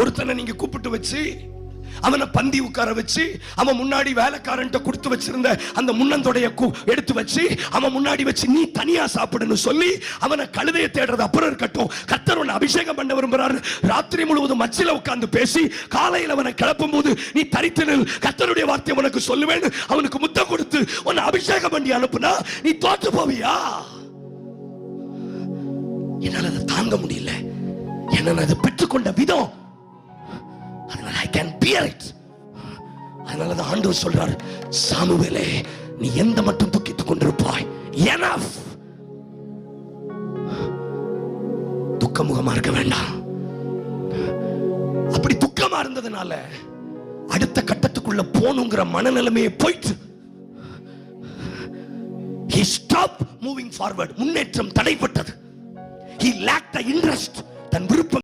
ஒருத்தனை நீங்க கூப்பிட்டு வச்சு அவனை பந்தி உட்கார வச்சு அவன் முன்னாடி வேலைக்காரன் கொடுத்து வச்சிருந்த அந்த முன்னந்தொடைய எடுத்து வச்சு அவன் முன்னாடி வச்சு நீ தனியா சாப்பிடுன்னு சொல்லி அவனை கழுதையை தேடுறது அப்புறம் இருக்கட்டும். கர்த்தர் உன்னை அபிஷேகம் பண்ண விரும்புறாரு. ராத்திரி முழுவதும் மச்சில உட்கார்ந்து பேசி காலையில் அவனை கிளப்பும் போது நீ தரித்து நில், கர்த்தருடைய வார்த்தை உனக்கு சொல்லுவேன், அவனுக்கு முத்தம் கொடுத்து உன்னை அபிஷேகம் பண்ணி அனுப்புனா நீ தோற்று போவியா? என்னால அதை தாங்க முடியல. என்ன அதை பெற்றுக்கொண்ட விதம், அதனால I can bear it. அதனால தான் ஆண்டவர் சொல்றார், சாமுவேலே நீ எந்த மட்டும் துக்கித்துக் கொண்டிருப்பாய், enough. துக்கமுகமா இருக்க வேண்டாம். அப்படி துக்கமா இருந்ததுனால அடுத்த கட்டத்துக்குள்ள போனுங்கிற மனநிலைமையை போயிட்டு he stopped moving forward. முன்னேற்றம் தடைப்பட்டது. He lacked the interest. தன் விருப்பம்